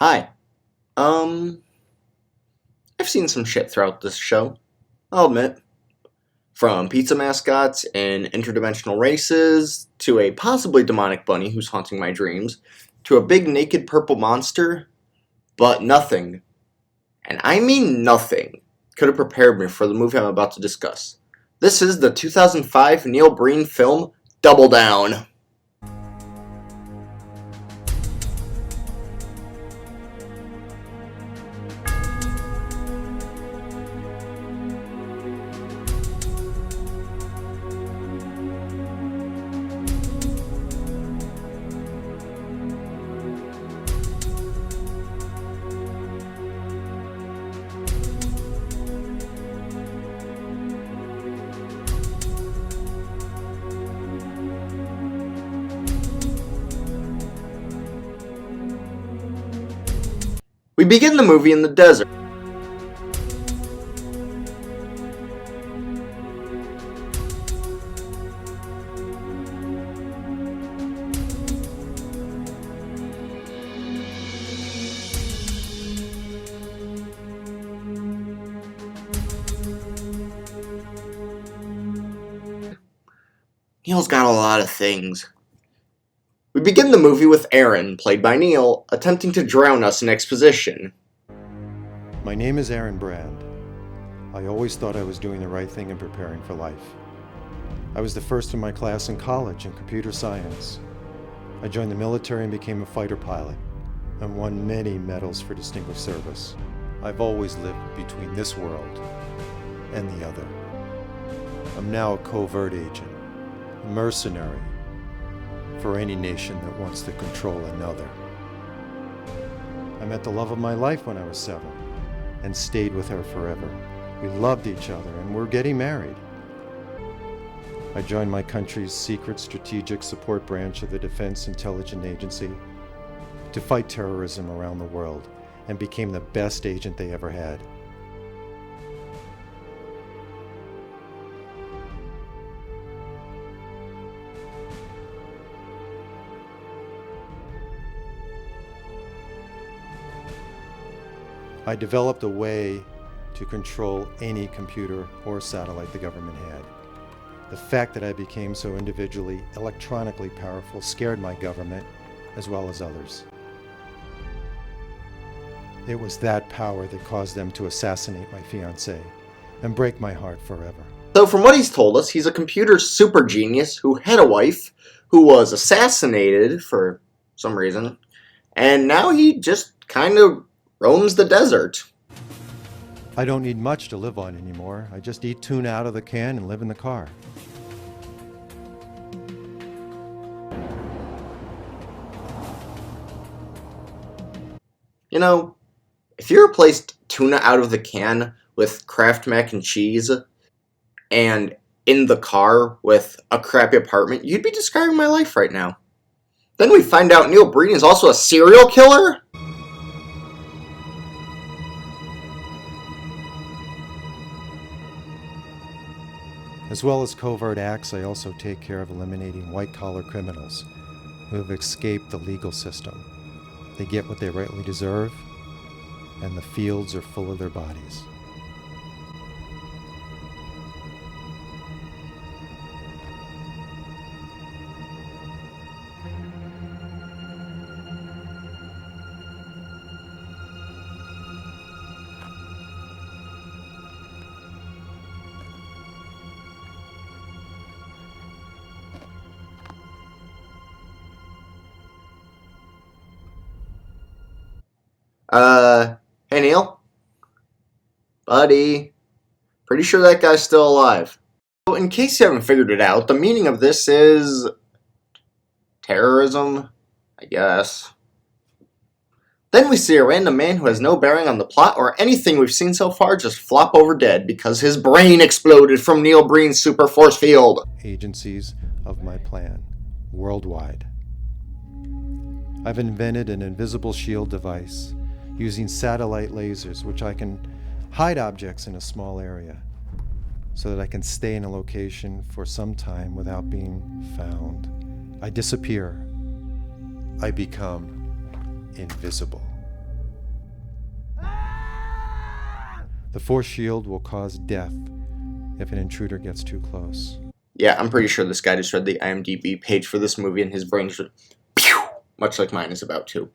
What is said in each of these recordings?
Hi. Um, I've seen some shit throughout this show, I'll admit. From pizza mascots and interdimensional races, to a possibly demonic bunny who's haunting my dreams, to a big naked purple monster, but nothing, and I mean nothing, could have prepared me for the movie I'm about to discuss. This is the 2005 Neil Breen film, Double Down. We begin the movie in the desert. Neil's got a lot of things. We begin the movie with Aaron, played by Neil, attempting to drown us in exposition. My name is Aaron Brand. I always thought I was doing the right thing and preparing for life. I was the first in my class in college in computer science. I joined the military and became a fighter pilot, and won many medals for distinguished service. I've always lived between this world and the other. I'm now a covert agent, a mercenary for any nation that wants to control another. I met the love of my life when I was 7 and stayed with her forever. We loved each other and we're getting married. I joined my country's secret strategic support branch of the Defense Intelligence Agency to fight terrorism around the world and became the best agent they ever had. I developed a way to control any computer or satellite the government had. The fact that I became so individually, electronically powerful scared my government as well as others. It was that power that caused them to assassinate my fiancée and break my heart forever. So from what he's told us, he's a computer super genius who had a wife who was assassinated for some reason, and now he just kind of roams the desert. I don't need much to live on anymore. I just eat tuna out of the can and live in the car. You know, if you replaced tuna out of the can with Kraft mac and cheese, and in the car with a crappy apartment, you'd be describing my life right now. Then we find out Neil Breen is also a serial killer? As well as covert acts, I also take care of eliminating white-collar criminals who have escaped the legal system. They get what they rightly deserve, and the fields are full of their bodies. Hey Neil? Buddy? Pretty sure that guy's still alive. So in case you haven't figured it out, the meaning of this is terrorism, I guess. Then we see a random man who has no bearing on the plot or anything we've seen so far just flop over dead because his brain exploded from Neil Breen's super force field. Agencies of my plan, worldwide. I've invented an invisible shield device using satellite lasers, which I can hide objects in a small area so that I can stay in a location for some time without being found. I disappear. I become invisible. The force shield will cause death if an intruder gets too close. Yeah, I'm pretty sure this guy just read the IMDb page for this movie and his brain just went, pew, much like mine is about to.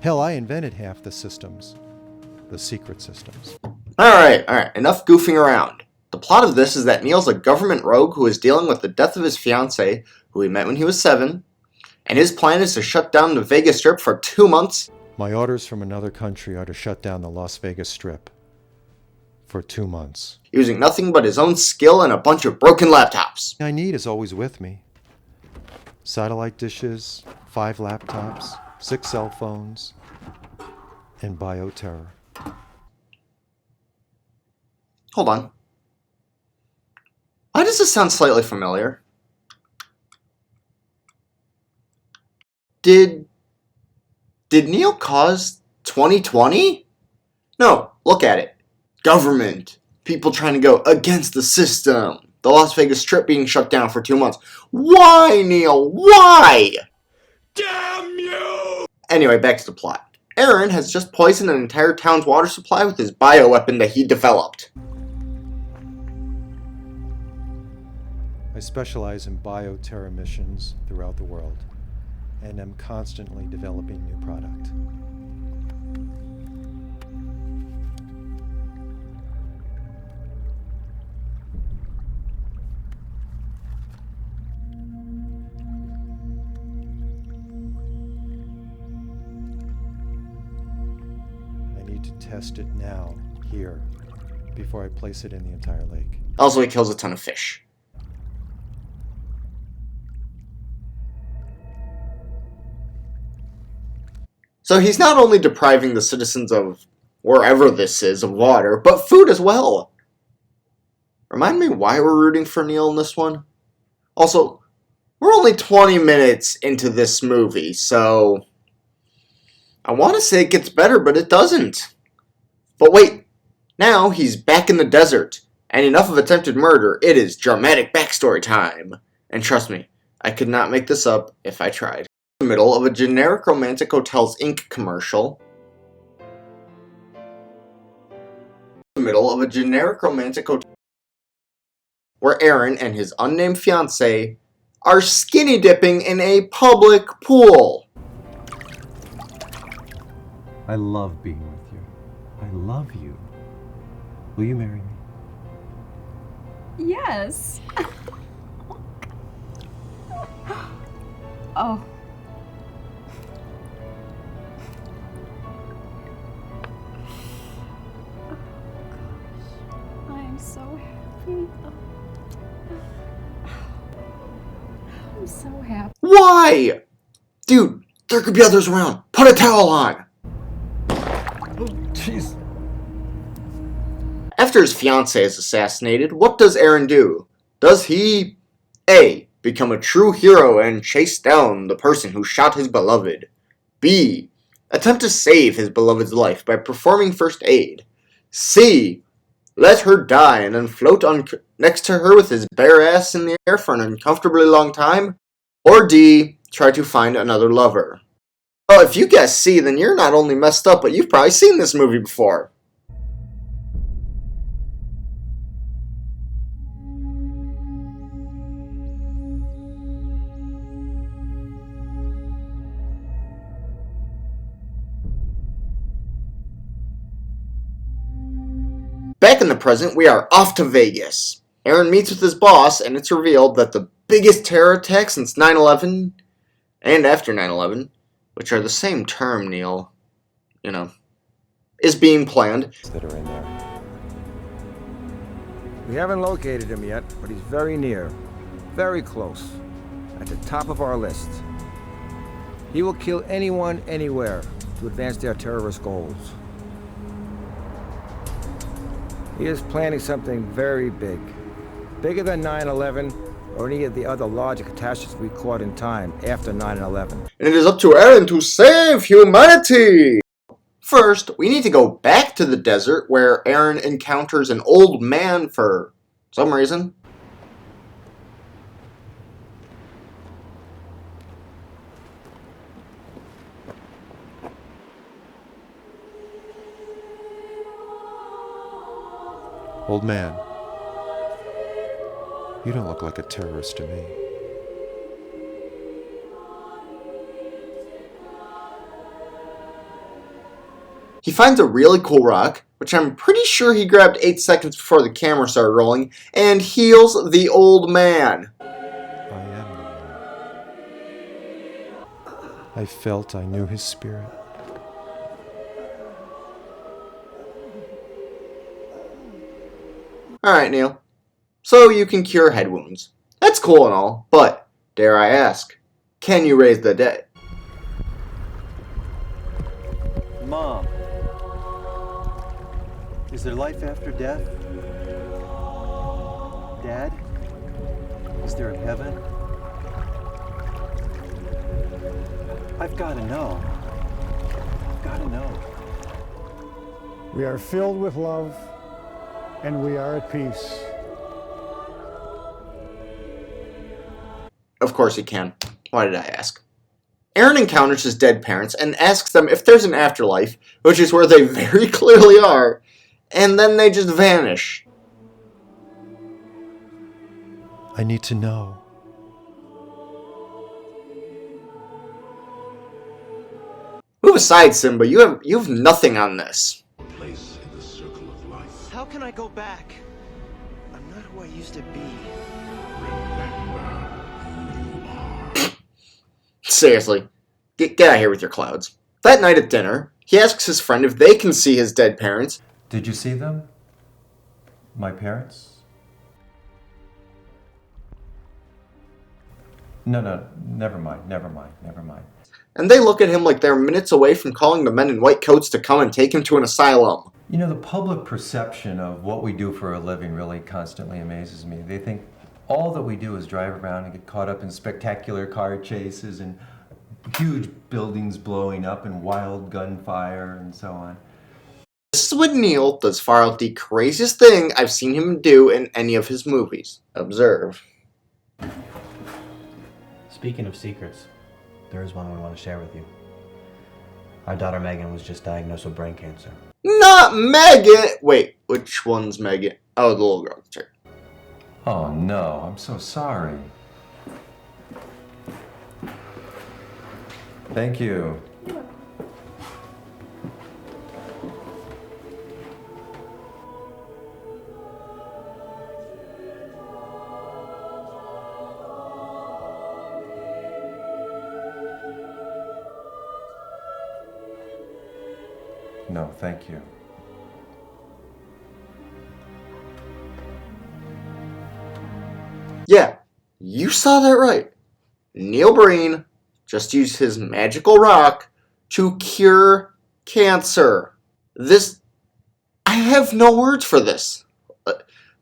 Hell, I invented half the systems. The secret systems. Alright, enough goofing around. The plot of this is that Neil's a government rogue who is dealing with the death of his fiancée, who he met when he was 7, and his plan is to shut down the Vegas Strip for 2 months. My orders from another country are to shut down the Las Vegas Strip for 2 months. Using nothing but his own skill and a bunch of broken laptops. What I need is always with me. Satellite dishes, 5 laptops, 6 cell phones, and bioterror. Hold on. Why does this sound slightly familiar? Did Neil cause 2020? No, look at it. Government. People trying to go against the system. The Las Vegas Strip being shut down for 2 months. Why, Neil? Why? Damn you! Anyway, back to the plot. Aaron has just poisoned an entire town's water supply with his bioweapon that he developed. I specialize in bioterror missions throughout the world, and am constantly developing new product. I need to test it now, here, before I place it in the entire lake. Also, he kills a ton of fish. So he's not only depriving the citizens of wherever this is of water, but food as well. Remind me why we're rooting for Neil in this one? Also, we're only 20 minutes into this movie, so I want to say it gets better, but it doesn't. But wait, now he's back in the desert, and enough of attempted murder, it is dramatic backstory time. And trust me, I could not make this up if I tried. In the middle of a generic Romantic Hotels Inc. commercial. In the middle of a generic Romantic Hotel where Aaron and his unnamed fiancée are skinny dipping in a public pool. I love being with you. I love you. Will you marry me? Yes. Oh. I'm so happy. I'm so happy. Why? Dude, there could be others around. Put a towel on. Jeez. After his fiancée is assassinated, what does Aaron do? Does he A. become a true hero and chase down the person who shot his beloved? B. attempt to save his beloved's life by performing first aid? C. let her die and then float next to her with his bare ass in the air for an uncomfortably long time? Or D. try to find another lover? Well, if you guess C, then you're not only messed up, but you've probably seen this movie before. Back in the present, we are off to Vegas. Aaron meets with his boss, and it's revealed that the biggest terror attack since 9/11 and after 9/11, which are the same term, Neil, is being planned. That are in there. We haven't located him yet, but he's very near. Very close. At the top of our list. He will kill anyone, anywhere, to advance their terrorist goals. He is planning something very big. Bigger than 9/11 or any of the other larger catastrophes we caught in time after 9/11. And it is up to Aaron to save humanity! First, we need to go back to the desert where Aaron encounters an old man for some reason. Old man, you don't look like a terrorist to me. He finds a really cool rock, which I'm pretty sure he grabbed 8 seconds before the camera started rolling, and heals the old man. I am the man. I felt I knew his spirit. Alright, Neil. So you can cure head wounds. That's cool and all, but, dare I ask, can you raise the dead? Mom, is there life after death? Dad, is there a heaven? I've got to know. I've got to know. We are filled with love, and we are at peace. Of course he can. Why did I ask? Aaron encounters his dead parents and asks them if there's an afterlife, which is where they very clearly are, and then they just vanish. I need to know. Move aside, Simba. You have nothing on this. Place in the circle of life. How can I go back? I'm not who I used to be. Remember who you are. Seriously, get out of here with your clouds. That night at dinner, he asks his friend if they can see his dead parents. Did you see them? My parents? No, never mind. And they look at him like they're minutes away from calling the men in white coats to come and take him to an asylum. You know, the public perception of what we do for a living really constantly amazes me. They think all that we do is drive around and get caught up in spectacular car chases and huge buildings blowing up and wild gunfire and so on. This is what Neil does far out the craziest thing I've seen him do in any of his movies. Observe. Speaking of secrets, there is one we want to share with you. Our daughter Megan was just diagnosed with brain cancer. Not Megan! Wait, which one's Megan? Oh, the little girl. Sure. Oh no, I'm so sorry. Thank you. No, thank you. Yeah, you saw that right. Neil Breen just used his magical rock to cure cancer. I have no words for this.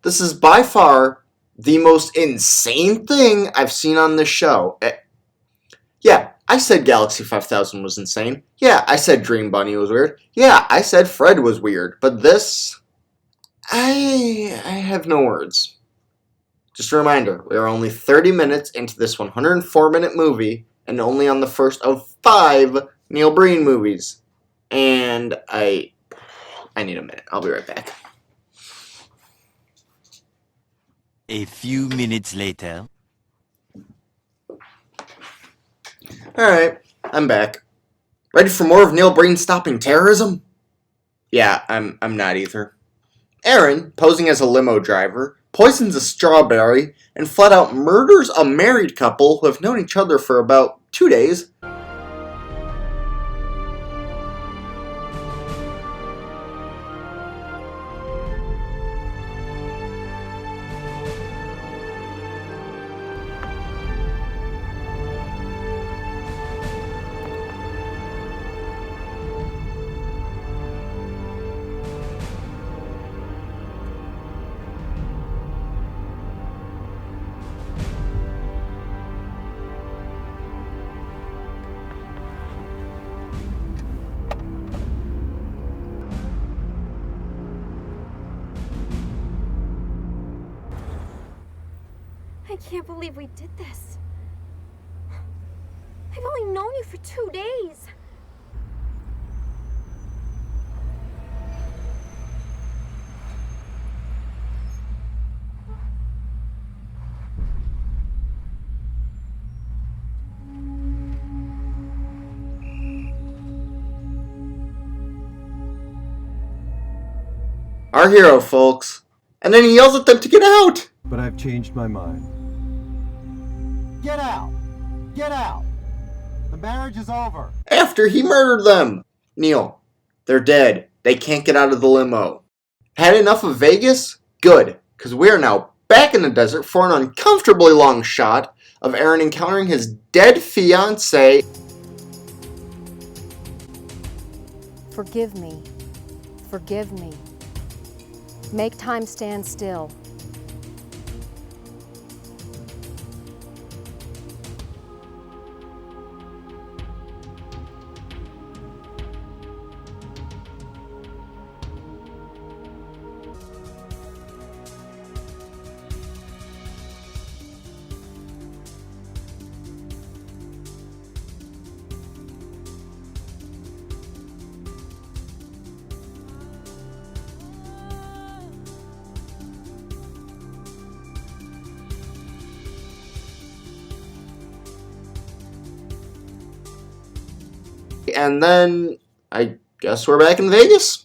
This is by far the most insane thing I've seen on this show. Yeah, I said Galaxy 5000 was insane. Yeah, I said Dream Bunny was weird. Yeah, I said Fred was weird. But this, I have no words. Just a reminder, we are only 30 minutes into this 104-minute movie, and only on the first of 5 Neil Breen movies. And I need a minute. I'll be right back. A few minutes later. Alright, I'm back. Ready for more of Neil Breen stopping terrorism? Yeah, I'm not either. Aaron, posing as a limo driver, poisons a strawberry, and flat out murders a married couple who have known each other for about 2 days. I can't believe we did this. I've only known you for 2 days. Our hero, folks. And then he yells at them to get out. But I've changed my mind. Get out! Get out! The marriage is over. After he murdered them. Neil, they're dead. They can't get out of the limo. Had enough of Vegas? Good, because we are now back in the desert for an uncomfortably long shot of Aaron encountering his dead fiancée. Forgive me. Forgive me. Make time stand still. And then, I guess we're back in Vegas?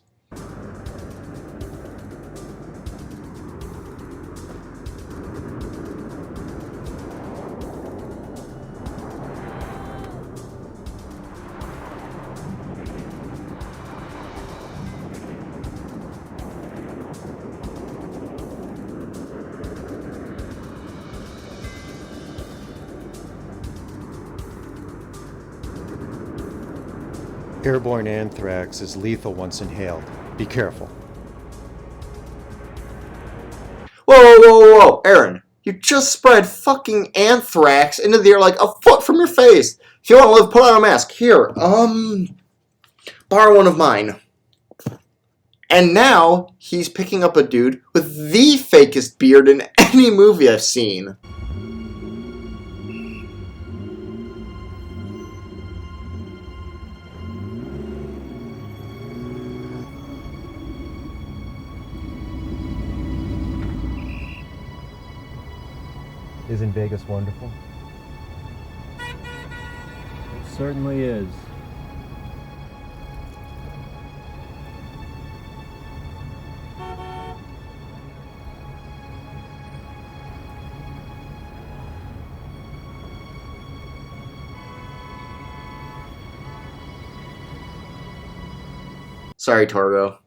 Airborne anthrax is lethal once inhaled. Be careful. Whoa, whoa, whoa, whoa, whoa, Aaron. You just spread fucking anthrax into the air like a foot from your face. If you want to live, put on a mask. Here, borrow one of mine. And now, he's picking up a dude with the fakest beard in any movie I've seen. Isn't Vegas wonderful? It certainly is. Sorry, Torgo.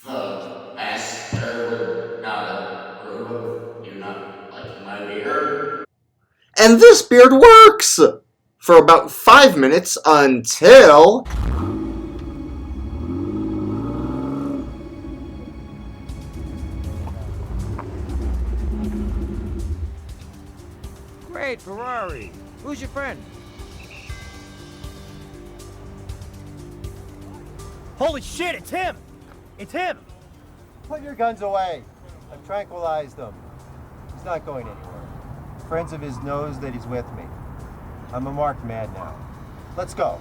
The master would not approve of you not liking my beard. And this beard works! For about 5 minutes until... Great, Ferrari. Who's your friend? Holy shit, it's him! It's him! Put your guns away. I've tranquilized them. He's not going anywhere. Friends of his knows that he's with me. I'm a marked man now. Let's go.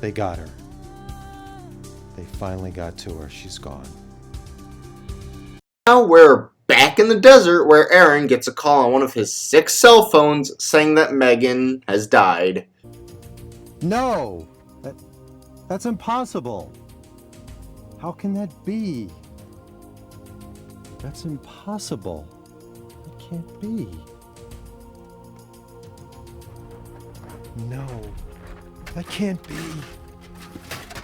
They got her. They finally got to her. She's gone. Now we're back in the desert where Aaron gets a call on one of his 6 cell phones saying that Megan has died. No! That's impossible. How can that be? That's impossible. It can't be. No, that can't be.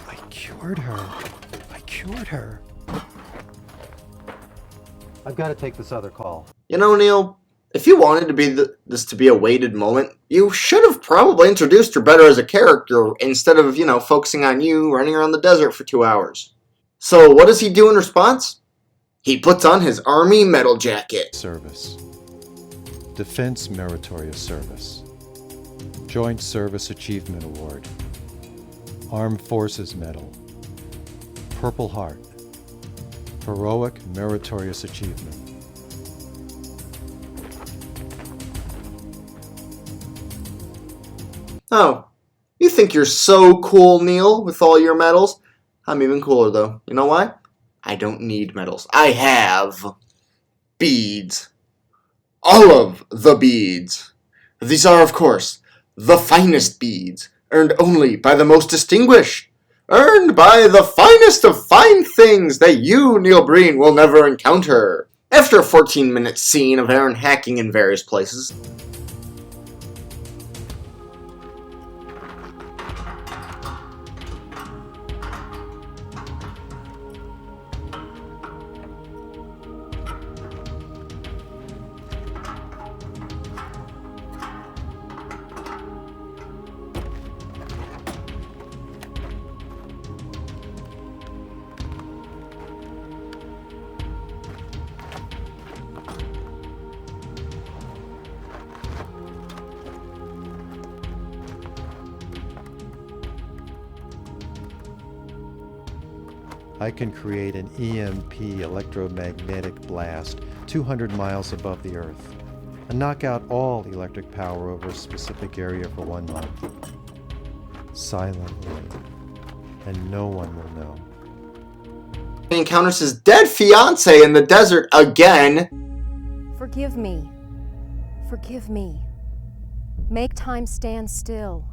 I cured her. I cured her. I've got to take this other call. You know, Neil, if you wanted to be this to be a weighted moment, you should have probably introduced her better as a character instead of, focusing on you running around the desert for 2 hours. So what does he do in response? He puts on his army metal jacket. Service. Defense Meritorious Service. Joint Service Achievement Award. Armed Forces Medal. Purple Heart. Heroic Meritorious Achievement. Oh, you think you're so cool, Neil, with all your medals? I'm even cooler, though. You know why? I don't need medals. I have beads. All of the beads. These are, of course, the finest beads, earned only by the most distinguished, earned by the finest of fine things that you, Neil Breen, will never encounter. After a 14-minute scene of Aaron hacking in various places, I can create an EMP electromagnetic blast 200 miles above the Earth and knock out all electric power over a specific area for 1 month. Silently. And no one will know. he encounters his dead fiancé in the desert again. Forgive me. Forgive me. Make time stand still.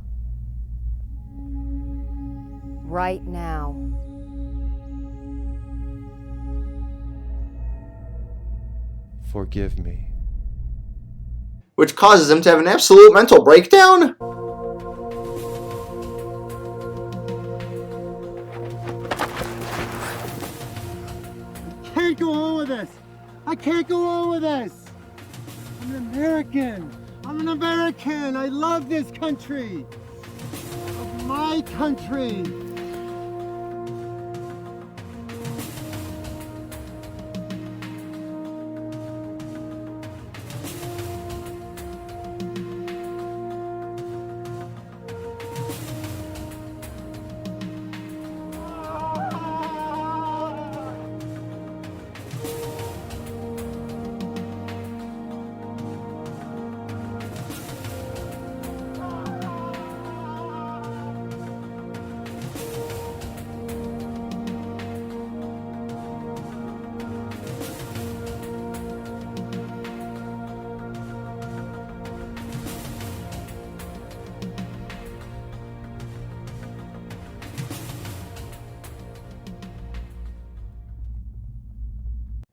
Right now. Forgive me. Which causes him to have an absolute mental breakdown. I can't go on with this. I can't go on with this. I'm an American. I'm an American. I love this country. Of my country.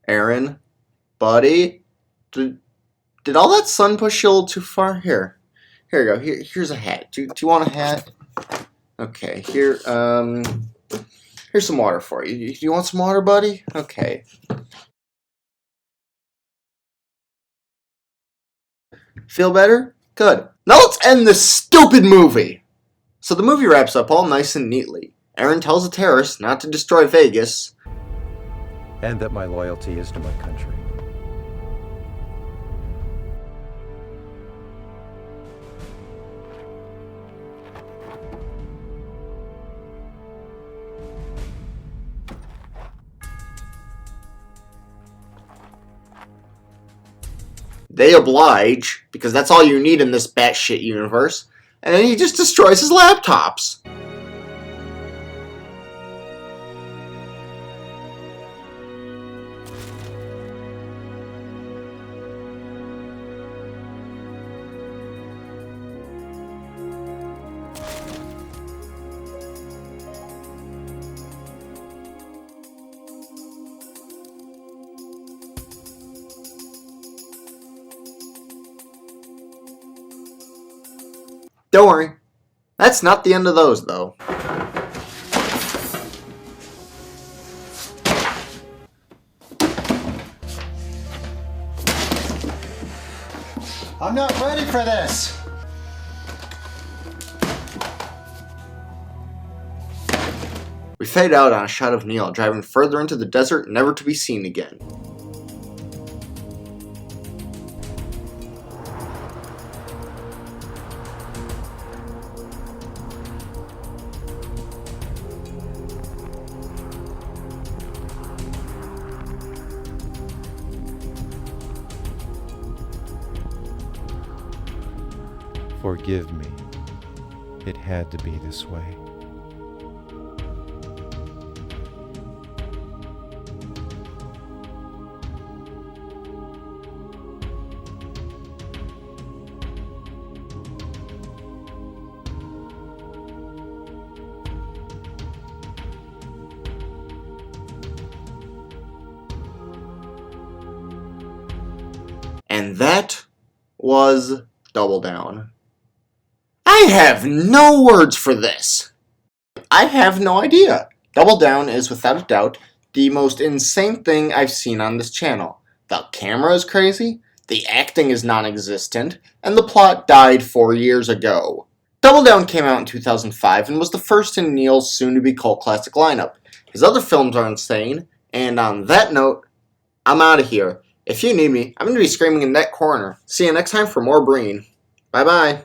Aaron, buddy, did all that sun push you a little too far? Here you go. Here's a hat. Do you want a hat? Okay, here's some water for you. Do you want some water, buddy? Okay. Feel better? Good. Now let's end this stupid movie. So the movie wraps up all nice and neatly. Aaron tells the terrorists not to destroy Vegas, And that my loyalty is to my country. they oblige, because that's all you need in this batshit universe, and then he just destroys his laptops. Don't worry, that's not the end of those, though. I'm not ready for this. We fade out on a shot of Neil driving further into the desert, never to be seen again. Forgive me. It had to be this way. And that was Double Down. I have no words for this. I have no idea. Double Down is without a doubt the most insane thing I've seen on this channel. The camera is crazy, the acting is non-existent, and the plot died 4 years ago. Double Down came out in 2005 and was the first in Neil's soon-to-be cult classic lineup. His other films are insane, and on that note, I'm out of here. If you need me, I'm going to be screaming in that corner. See you next time for more Breen. Bye-bye.